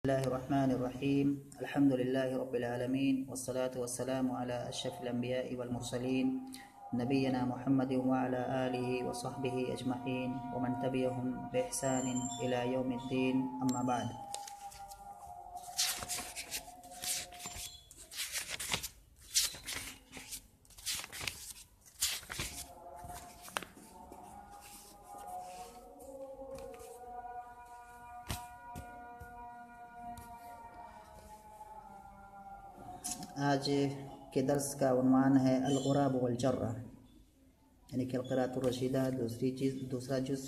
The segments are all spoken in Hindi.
बिस्मिल्लाहिर्रहमानिर्रहीम अल्हम्दुलिल्लाहि रब्बिल आलमीन वस्सलातु वस्सलामु अला अशरफिल अंबियाइ वल मुरसलीन नबीना मुहम्मदिन व अला आलिहि व सहबिहि अजमईन व मन तबिअहुम बिइहसानिन इला यौमिद्दीन अम्मा बाद। आज के दर्स का उन्वान है अल-गुराब वल जर्रा, यानी कि क़िराअतुर रशीदा दूसरा जुज़।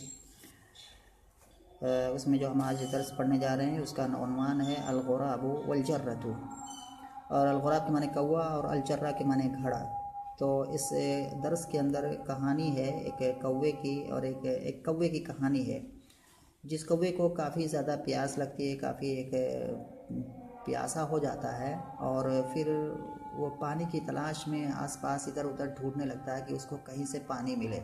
उसमें जो हम आज दर्स पढ़ने जा रहे हैं उसका उन्वान है अल-गुराब वल जर्रतु। और अल-गुराब के माने कौवा और अल-जर्रा के माने घड़ा। तो इस दर्स के अंदर कहानी है एक कौवे की, और एक कौवे की कहानी है। जिस कौवे को काफ़ी ज़्यादा प्यास लगती है, काफ़ी प्यासा हो जाता है, और फिर वो पानी की तलाश में आसपास इधर उधर ढूंढने लगता है कि उसको कहीं से पानी मिले।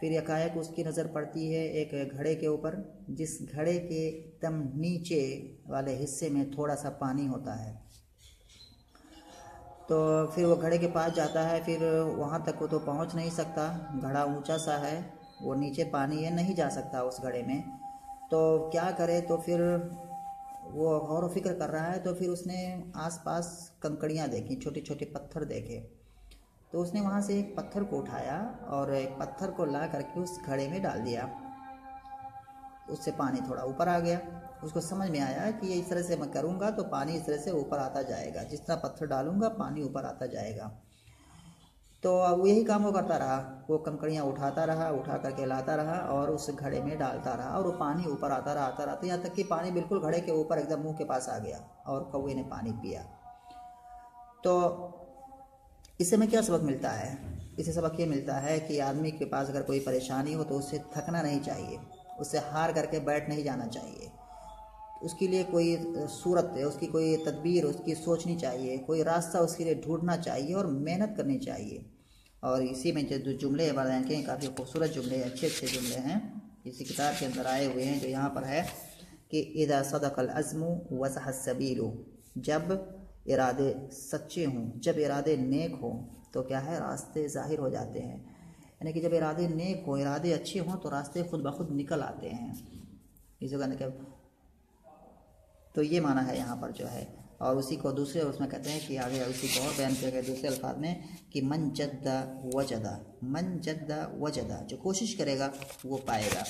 फिर एकाएक उसकी नज़र पड़ती है एक घड़े के ऊपर, जिस घड़े के एकदम नीचे वाले हिस्से में थोड़ा सा पानी होता है। तो फिर वो घड़े के पास जाता है। फिर वहाँ तक वो तो पहुँच नहीं सकता, घड़ा ऊंचा सा है, वो नीचे पानी है, नहीं जा सकता उस घड़े में। तो क्या करे, तो फिर वो गौर फिक्र कर रहा है। तो फिर उसने आसपास कंकड़ियाँ देखी, छोटे छोटे पत्थर देखे। तो उसने वहाँ से एक पत्थर को उठाया और एक पत्थर को ला करके उस घड़े में डाल दिया। उससे पानी थोड़ा ऊपर आ गया। उसको समझ में आया कि ये इस तरह से मैं करूँगा तो पानी इस तरह से ऊपर आता जाएगा, जिस तरह पत्थर डालूँगा पानी ऊपर आता जाएगा। तो वो यही काम वो करता रहा, वो कंकड़ियाँ उठा करके लाता रहा और उस घड़े में डालता रहा, और वो पानी ऊपर आता रहा, यहाँ तक कि पानी बिल्कुल घड़े के ऊपर एकदम मुंह के पास आ गया और कौवे ने पानी पिया। तो इससे हमें क्या सबक मिलता है? इससे सबक ये मिलता है कि आदमी के पास अगर कोई परेशानी हो तो उससे थकना नहीं चाहिए, उससे हार करके बैठ नहीं जाना चाहिए। उसके लिए कोई सूरत है, उसकी कोई तदबीर उसकी सोचनी चाहिए, कोई रास्ता उसके लिए ढूंढना चाहिए और मेहनत करनी चाहिए। और इसी में जो जुमले बयान के काफ़ी खूबसूरत जुमले, अच्छे जुमले हैं, इसी किताब के अंदर आए हुए हैं। जो यहाँ पर है कि इदा सदक़ल अज़्मु वसहस सबीलु, जब इरादे सच्चे हों, जब इरादे नेक हों तो क्या है, रास्ते ज़ाहिर हो जाते हैं। यानी कि जब इरादे नेक हो, इरादे अच्छे हों तो रास्ते खुद ब खुद निकल आते हैं। इस जगह के तो ये माना है यहाँ पर जो है। और उसी को दूसरे उसमें कहते हैं कि आगे उसी को और बयान किया गया दूसरे अल्फाज में कि मन जद्दा वजदा, जो कोशिश करेगा वो पाएगा।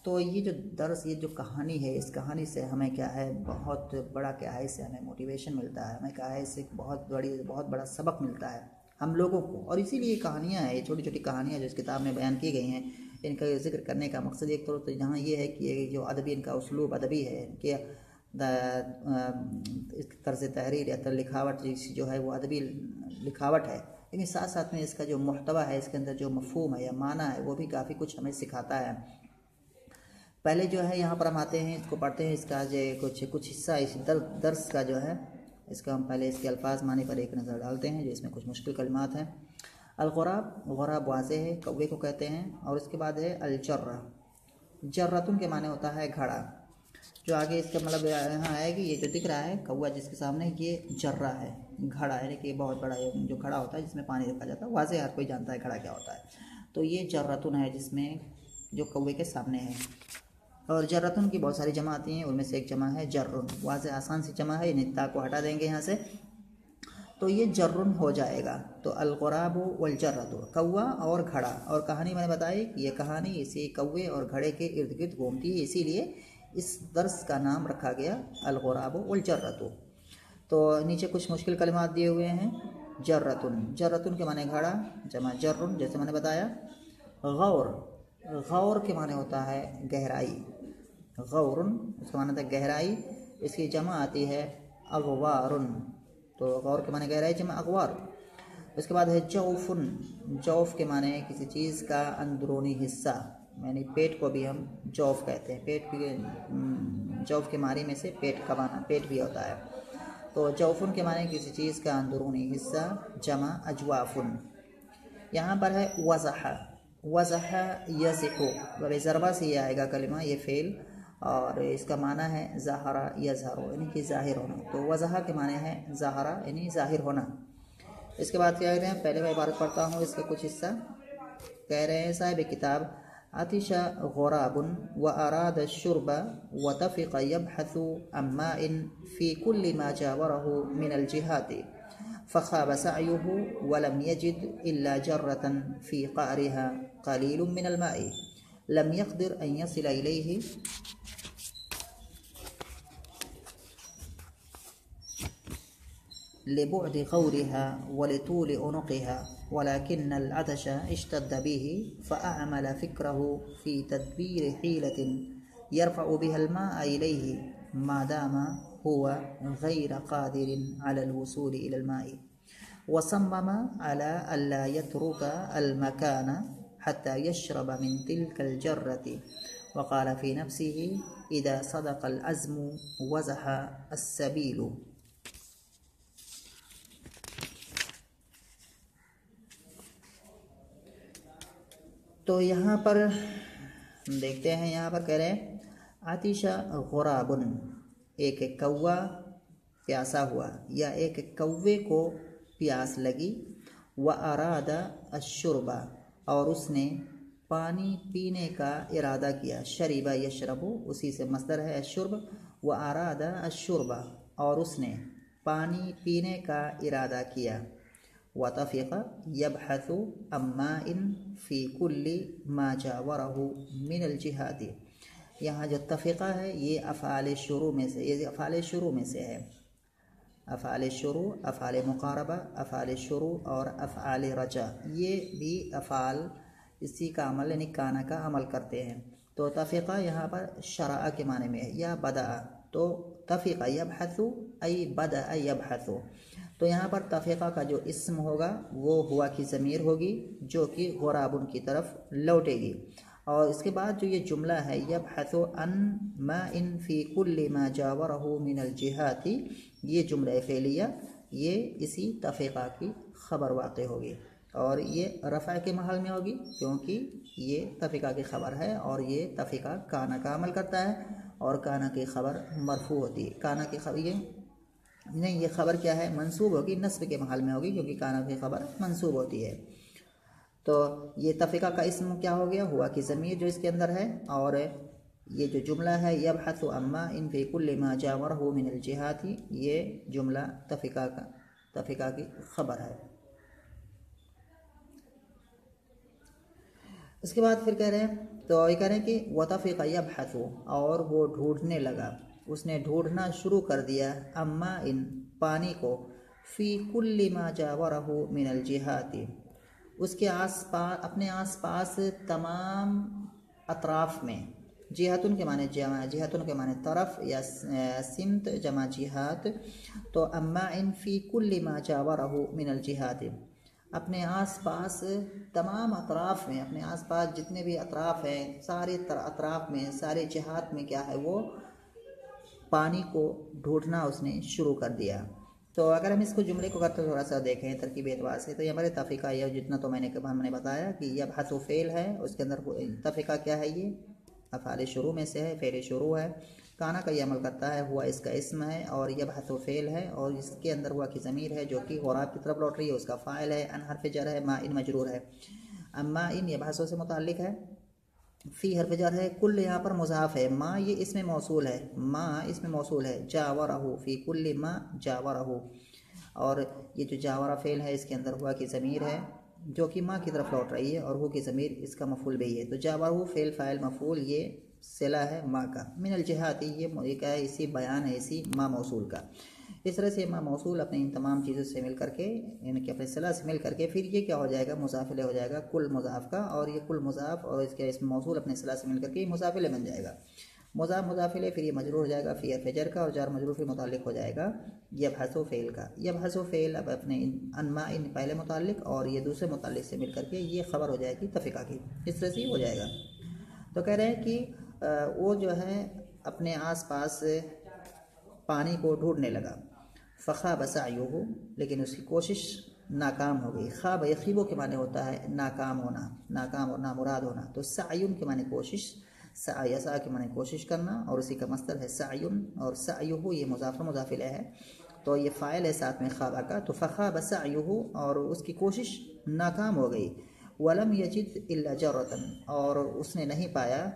तो ये जो दर्स, ये जो कहानी है, इस कहानी से हमें क्या है, बहुत बड़ा क्या है, इससे हमें मोटिवेशन मिलता है, हमें क्या है, इससे बहुत बड़ा सबक मिलता है हम लोगों को। और इसीलिए कहानियाँ हैं, ये छोटी छोटी कहानियाँ जो इस किताब में बयान की गई हैं, इनका जिक्र करने का मकसद एक तो यहाँ ये है कि ये जो अदबी, इनका उसलूब अदबी है, कि इस तर्ज़ तहरीर या लिखावट जो है वो अदबी लिखावट है, लेकिन साथ साथ में इसका जो मुहतवा है, इसके अंदर जो मफ़हूम है या माना है, वो भी काफ़ी कुछ हमें सिखाता है। पहले जो है यहाँ पर हम आते हैं, इसको पढ़ते हैं, इसका जो कुछ हिस्सा इस दर्स का जो है, इसका हम पहले इसके अल्फाज माने पर एक नज़र डालते हैं, जो इसमें कुछ मुश्किल कलिमात हैं। अल-गुराब, गुराब वाज़े है, कौवे को कहते हैं। और इसके बाद है अल-जर्रा, जर्रतुन के माने होता है घड़ा। जो आगे इसका मतलब यहाँ है कि ये जो दिख रहा है कौवा जिसके सामने, ये जर्रा है, घड़ा, यानी कि बहुत बड़ा जो घड़ा होता है जिसमें पानी रखा जाता है। वाज़े हर कोई जानता है घड़ा क्या होता है। तो ये जर्रतुन है जिसमें जो कौवे के सामने है। और जर्रतुन की बहुत सारी जमा आती हैं, उनमें से एक जमा है जर्रुन। वाज़े आसान सी जमा है, नित्ता को हटा देंगे यहाँ से तो ये जर्रुन हो जाएगा। तो अल-गुराब वल जर्रतु, कौवा और घड़ा। और कहानी मैंने बताई कि ये कहानी इसी कौवे और घड़े के इर्द गिर्द घूमती है, इसीलिए इस दर्स का नाम रखा गया अल-गुराब वल जर्रतु। तो नीचे कुछ मुश्किल कलिमात दिए हुए हैं। जर्रतुन के माने घड़ा, जमा जर्रुन, जैसे मैंने बताया। गौर के माने होता है गहराई, गौरुन उसका माने होता है गहराई। इसकी जमा आती है अगवारुन, तो गौर के माने गहराई, जमा अगवार। उसके बाद है जौफुन, जौफ के माने किसी चीज़ का अंदरूनी हिस्सा, यानी पेट को भी हम जौफ कहते हैं। पेट भी, जौफ के मारी में से पेट का माना पेट भी होता है। तो जौफुन के माने किसी चीज़ का अंदरूनी हिस्सा, जमा अजवाफुन। यहाँ पर है वज़ह यज़िहु, ज़रबा से ये आएगा कलिमा, ये फ़ेल। और इसका माना है ज़ाहरा यज़हरो यानी कि ज़ाहिर होना। तो वज़हा के माने हैं ज़ाहरा यानी ज़ाहिर होना। इसके बाद क्या कह रहे हैं, पहले मैं इबारत पढ़ता हूँ इसका कुछ हिस्सा। कह रहे हैं साहिब किताब, आतिशा गुराबुन व अराद शुरबा व तफ़िक़ यबहसु अम्मा इन फ़ी कुल्ली मा जावरहु मिनल जिहाति फ़ख़ाब सअयुहु वलम यजिद इल्ला जर्रतन फ़ी क़अरिहा क़लीलुम मिनल माइ लम यक़दिर अन यसिल इलैहि लिबुअद ग़ौरिहा वलितूल उनुक़िहा वलाकिन्नल अतश इश्तद्द बिही फ़अअमल फ़िक्रहु फ़ी तदबीर हीलतिन यरफ़अु बिहल माअ इलैहि मादामा हुवा ग़ैर क़ादिरिन अलल वसूल इलल माइ वसम्मम अला अल्ला यत्रुक अल मकान हत्ता यशरब मिन तिल्कल जर्रति वक़ाल फ़ी नफ्सिही इज़ा सदक़ल अज़्मु वज़ह अस्सबीलु। तो यहाँ पर देखते हैं, यहाँ पर कह रहे हैं आतिशा गुराबुन, एक कौवा प्यासा हुआ या एक कौवे को प्यास लगी, व अरादा अशुरबा और उसने पानी पीने का इरादा किया, शरीबा यशरबु उसी से मस्दर है अशुर्ब, व अरादा अशुरबा और उसने पानी पीने का इरादा किया, व तफ़िक़ यबहसु अम्मा इन फ़ी कुल्ली मा जावरहु मिनल जिहादी। यहाँ जो तफ़िक़ा है ये अफ़ाल शुरू में से, ये अफ़ाल शुरू में से है। अफ़ाल शुरू, अफ़ाल मुक़ारबा, अफ़ाल शुरू और अफ़ाल रजा, ये भी अफ़ाल इसी का अमल यानी काना का अमल करते हैं। तो तफ़िक़ा यहाँ पर शरअ के माने में है या बदा। तो तफ़िक़ा यबहसु अय बदा यबहसु। तो यहाँ पर तफ़िक़ा का जो इस्म होगा वो हुआ की ज़मीर होगी जो कि गुराबुन की तरफ लौटेगी। और इसके बाद जो ये जुमला है यबहसु अन मा इन फ़ी कुल्ली मा जावरहु मिनल जिहाती, ये जुमला फ़ेलिया ये इसी तफ़िक़ा की ख़बर वाक़े होगी और ये रफ़ा के महल में होगी क्योंकि ये तफ़िक़ा की ख़बर है और ये तफ़िक़ा काना का अमल करता है और काना की ख़बर मरफ़ू होती है। काना की ख़बर ये नहीं, ये ख़बर क्या है, मंसूब होगी, नस्ब के महल में होगी क्योंकि काना की ख़बर मंसूब होती है। तो ये तफ़िक़ा का इस्म क्या हो गया, हुआ कि ज़मीर जो इसके अंदर है, और ये जो जुमला है यबहसु अम्मा इन फ़ी कुल्ली मा जावरहु मिनल जिहाती, ये जुमला तफ़िक़ा की ख़बर है। इसके बाद फिर कह रहे हैं, तो ये कह रहे हैं कि वतफ़िक़ यबहसु और वो ढूंढने लगा, उसने ढूंढना शुरू कर दिया, अम्मा इन पानी को, फ़ी कुल्ली मा जावरहु मिनल जिहाती उसके आसपास, अपने आसपास तमाम अतराफ़ में। जिहातुन के माने जमा, जिहातुन के माने तरफ या सिमत जमा जिहात। तो अम्मा इन फ़ी कुल्ली मा जावरहु मिनल जिहाती अपने आसपास तमाम अतराफ़ में, अपने आसपास जितने भी अतराफ़ हैं सारे अतराफ़ में, सारे जिहात में क्या है वो पानी को ढूंढना उसने शुरू कर दिया। तो अगर हम इसको जुमले को करते थोड़ा सा देखें तरकीब एतबार से, तो ये हमारे तफ़िक़ा यह जितना तो हमने बताया कि यबहसु फ़ेल है, उसके अंदर तफ़िक़ा क्या है, ये अफ़ाल शुरू में से है, फ़ेल शुरू है, काना का ये अमल करता है, हुआ इसका इस्म है, और यबहसु फ़ेल है और इसके अंदर हुआ की ज़मीर है जो कि गुराब की तरफ लौट रही है, उसका फ़ाइल है, अन हर्फ़ जर है, मा इन मजरूर है, अम्मा इन यबहसु से मुताल्लिक़ है, फ़ी हर्फ़ जर है, कुल यहाँ पर मुज़ाफ़ है, मा ये इसमें मौसूल है, मा इसमें मौसूल है, जावरहु फ़ी कुल्ली मा जावरहु, और ये जो जावरा फ़ेल है इसके अंदर हुआ की ज़मीर है जो कि माँ की तरफ लौट रही है और हु की ज़मीर इसका मफ़ूल भी है। तो जावरहु फ़ेल फ़ाइल मफ़ूल ये सिला है माँ का, मिनल जिहाती ये क्या है, इसी बयान है इसी माँ मौसूल का। इस तरह से माँ मौसूल अपने इन तमाम चीज़ों से मिल करके, इनके अपने सिला से मिल करके फिर ये क्या हो जाएगा, मुज़ाफ़िल हो जाएगा कुल मुज़ाफ़ का, और ये कुल मुज़ाफ़ और इसके इस मौसूल अपने सिला से मिल करके मुज़ाफ़िल बन जाएगा। मुज़ाफ़िल फिर ये मजरूर हो जाएगा फ़ी हर्फ़ जर का, और जार मजरूर फिर मुताल्लिक़ हो जाएगा यबहसु फ़ेल का। यबहसु फ़ेल अब अपने अनमा इन पहले मुताल्लिक़ और ये दूसरे मुताल्लिक़ से मिल करके ये ख़बर हो जाएगी तफ़िक़ा की, इस तरह से हो जाएगा। तो कह रहे हैं कि वो जो है अपने आस पास पानी को ढूंढने लगा, फ़ख़ाब सअयुहु लेकिन उसकी कोशिश नाकाम हो गई। ख़ाब यख़ीबु के माने होता है नाकाम होना, नाकाम और नामुराद होना। तो सअयुन के माने कोशिश, सअय सा के माने कोशिश करना और उसी का मस्दर है सअयुन और सअयुहु ये मुज़ाफ़र मुज़ाफ़ इलैह है तो ये फ़ाइल है साथ में ख़ाबा का तो फ़ख़ाब सअयुहु और उसकी कोशिश नाकाम हो गई। वलम यजिद इल्ला जर्रतन और उसने नहीं पाया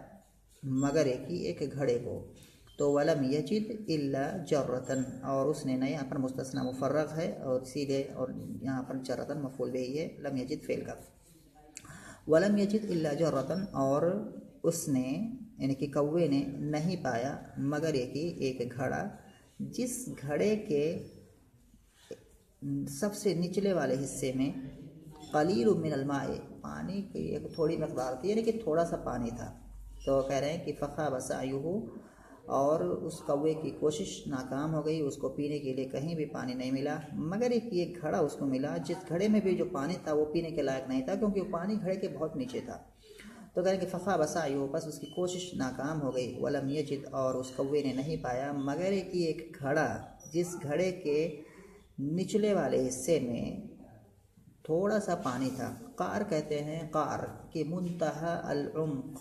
मगर एक घड़े को तो वलम यजिद इल्ला जर्रतन और उसने नहीं यहाँ पर मुस्तस्ना मुफर्रग है और इसीलिए और यहाँ पर जर्रतन मफ़ूल बिही है लम यजिद फ़ेल का वलम यजिद इल्ला जर्रतन और उसने यानी कि कौवे ने नहीं पाया मगर एक घड़ा जिस घड़े के सबसे निचले वाले हिस्से में कलील मिनल माए पानी की एक थोड़ी मकदार थी यानी कि थोड़ा सा पानी था। तो कह रहे हैं कि फ़ख़ाब सअयुहु और उस कौवे की कोशिश नाकाम हो गई, उसको पीने के लिए कहीं भी पानी नहीं मिला मगर एक घड़ा उसको मिला जिस घड़े में भी जो पानी था वो पीने के लायक नहीं था क्योंकि वो पानी घड़े के बहुत नीचे था। तो कह रहे हैं कि फ़ख़ाब सअयुहु बस उसकी कोशिश नाकाम हो गई। वलम यजिद और उस कौवे ने नहीं पाया मगर एक घड़ा जिस घड़े के निचले वाले हिस्से में थोड़ा सा पानी था। कार कहते हैं कार के मुंतहा अल उम्क़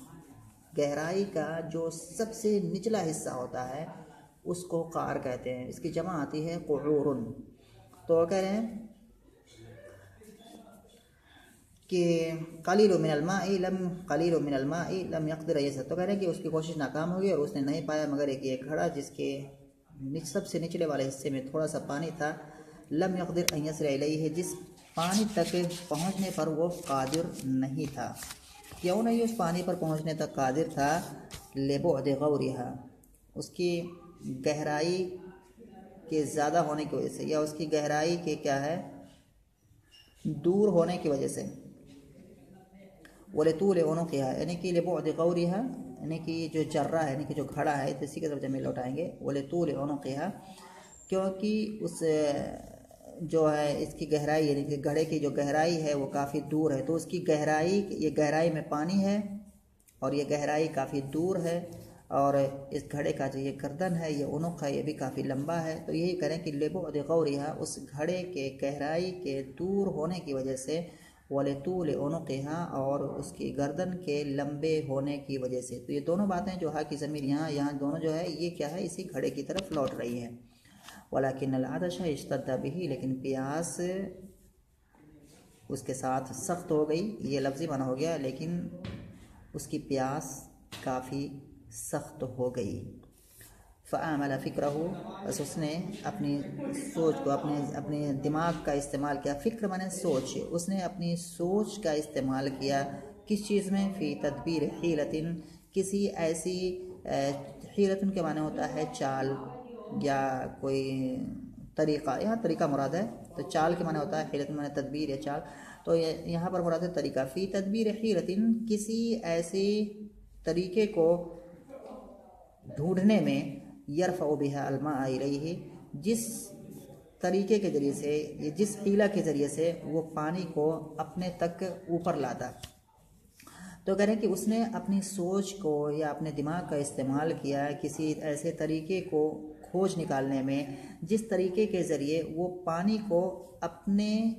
गहराई का जो सबसे निचला हिस्सा होता है उसको कार कहते हैं। इसकी जमा आती है क़ुरूरुन। तो कह रहे हैं कि कलीलु मिनल माई लम यक़दिर यसर तो कह रहे हैं कि उसकी कोशिश नाकाम हो गई और उसने नहीं पाया मगर एक घड़ा जिसके सबसे निचले वाले हिस्से में थोड़ा सा पानी था। लम यक़दिर अन यसिल इलैहि जिस पानी तक पहुँचने पर वो कादिर नहीं था। क्यों नहीं उस पानी पर पहुँचने तक कादिर था? लिबुअद गौरिहा उसकी गहराई के ज़्यादा होने की वजह से या उसकी गहराई के क्या है दूर होने की वजह से। वलतूल उनुक़िहा यानी कि लिबुअद गौरिहा यानी कि जो जर्रा है यानी कि जो घड़ा है तो इसी की तरफ जमीन लौटाएंगे। वलतूल उनुक़िहा क्योंकि उस जो है इसकी गहराई यानी कि घड़े की जो गहराई है वो काफ़ी दूर है तो उसकी गहराई ये गहराई में पानी है और ये गहराई काफ़ी दूर है और इस घड़े का जो ये गर्दन है ये उनुक़ है ये भी काफ़ी लंबा है। तो यही करें कि लिबुअद गौरिहा उस घड़े के गहराई के दूर होने की वजह से वलतूल उनुक़िहा और उसकी गर्दन के लंबे होने की वजह से। तो ये दोनों बातें जो है कि ज़मीर यहाँ दोनों जो है ये क्या है इसी घड़े की तरफ लौट रही है। वलाकिन अल-आतश इश्तद्दा बिही लेकिन प्यास उसके साथ सख्त हो गई। ये लफ्ज़ी माना हो गया लेकिन उसकी प्यास काफ़ी सख्त हो गई। फ़अमल फ़िक्रहु बस उसने अपनी सोच को अपने दिमाग का इस्तेमाल किया। फ़िक्र माने सोच उसने अपनी सोच का इस्तेमाल किया किस चीज़ में फ़ी तदबीर हीलतिन किसी ऐसी हीलतिन के माने होता है चाल या कोई तरीक़ा। यहाँ तरीक़ा मुराद है तो चाल के माने होता है हीलतिन माने तदबीर या चाल तो यहाँ पर मुराद है तरीक़ा। फ़ी तदबीर हीलतिन किसी ऐसे तरीक़े को ढूंढने में यरफ़उ बिहा अल-मा इलैहि जिस तरीके के ज़रिए से ये जिस हीला के ज़रिए से वो पानी को अपने तक ऊपर लाता। तो कह रहे हैं कि उसने अपनी सोच को या अपने दिमाग का इस्तेमाल किया किसी ऐसे तरीके को खोज निकालने में जिस तरीके के ज़रिए वो पानी को अपने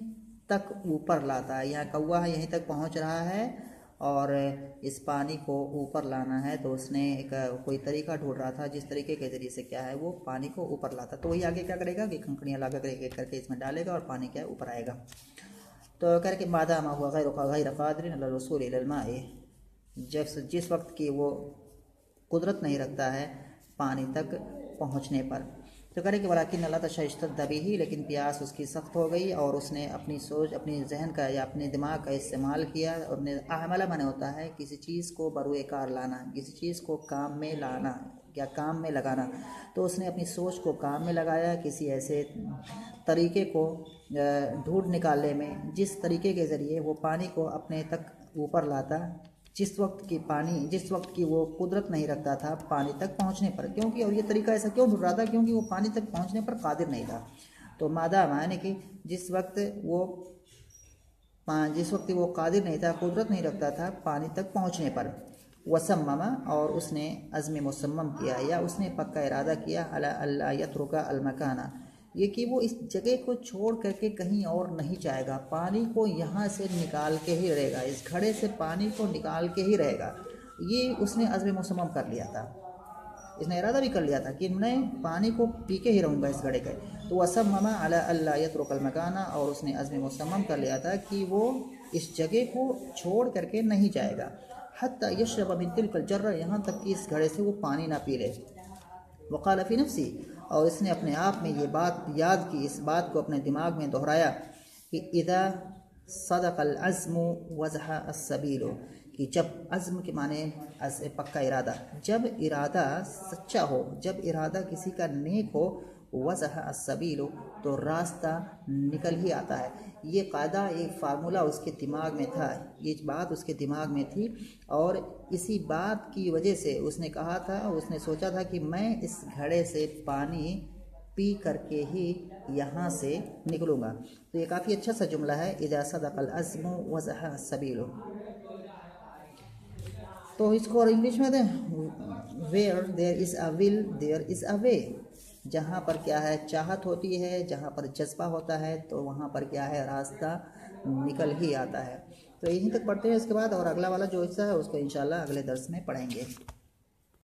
तक ऊपर लाता है। यहाँ कौवा यहीं तक पहुँच रहा है और इस पानी को ऊपर लाना है तो उसने एक कोई तरीका ढूंढ रहा था जिस तरीके के ज़रिए से क्या है वो पानी को ऊपर लाता। तो वही आगे क्या करेगा कि कंकड़ियाँ ला करके इसमें डालेगा और पानी क्या है ऊपर आएगा। तो करके मादा मा हुआ गैर क़ादिरिन अला वसूल इलल माए जिस वक्त की वो कुदरत नहीं रखता है पानी तक पहुँचने पर। तो करें कि वलाकिन अल्लाह तशा इश्तद्दा बिही लेकिन प्यास उसकी सख्त हो गई और उसने अपनी सोच अपनी जहन का या अपने दिमाग का इस्तेमाल किया। और अमला माने होता है किसी चीज़ को बरूए कार लाना किसी चीज़ को काम में लाना या काम में लगाना। तो उसने अपनी सोच को काम में लगाया किसी ऐसे तरीके को ढूंढ निकालने में जिस तरीके के ज़रिए वो पानी को अपने तक ऊपर लाता जिस वक्त की वो कुदरत नहीं रखता था पानी तक पहुंचने पर। क्योंकि और ये तरीका ऐसा क्यों ढूंढ रहा था क्योंकि वो पानी तक पहुंचने पर कादिर नहीं था। तो मादा यानी कि जिस वक्त वो कादिर नहीं था कुदरत नहीं रखता था पानी तक पहुंचने पर। वसम्मा और उसने अज़्म मुसम्मम किया या उसने पक्का इरादा किया अला अल्ला यत्रुका अलमकाना ये कि वो इस जगह को छोड़ करके कहीं और नहीं जाएगा। पानी को यहाँ से निकाल के ही रहेगा इस घड़े से पानी को निकाल के ही रहेगा। ये उसने अज़्म मुसम्मम कर लिया था, इसने इरादा भी कर लिया था कि मैं पानी को पी के ही रहूँगा इस घड़े के। तो वसम्मा अला अल्ला यत्रुकल मकाना, और उसने अज़्म मुसम्मम कर लिया था कि वो इस जगह को छोड़ करके नहीं जाएगा। हत्ता यशरब मिन तिलकल जर्रा, यहाँ तक कि इस घड़े से वो पानी ना पी ले। वक़ाल फ़ी नफ्सी, और इसने अपने आप में ये बात याद की, इस बात को अपने दिमाग में दोहराया कि इदा सदक़ल अज़्मु वज़हा अस्सबीलु, कि जब अज़्म के माने पक्का इरादा, जब इरादा सच्चा हो, जब इरादा किसी का नेक हो, वज़हा अस्सबीलु, तो रास्ता निकल ही आता है। ये कायदा, एक फार्मूला उसके दिमाग में था, ये बात उसके दिमाग में थी, और इसी बात की वजह से उसने कहा था, उसने सोचा था कि मैं इस घड़े से पानी पी करके ही यहाँ से निकलूँगा। तो ये काफ़ी अच्छा सा जुमला है, इज़ा सदक़ल अज़्मु वज़हा अस्सबीलु। तो इसको और इंग्लिश में दें, where there is a will there is a way, जहाँ पर क्या है, चाहत होती है, जहाँ पर जज्बा होता है, तो वहाँ पर क्या है, रास्ता निकल ही आता है। तो यहीं तक पढ़ते हैं, इसके बाद और अगला वाला जो हिस्सा है उसको इंशाल्लाह अगले दर्स में पढ़ेंगे।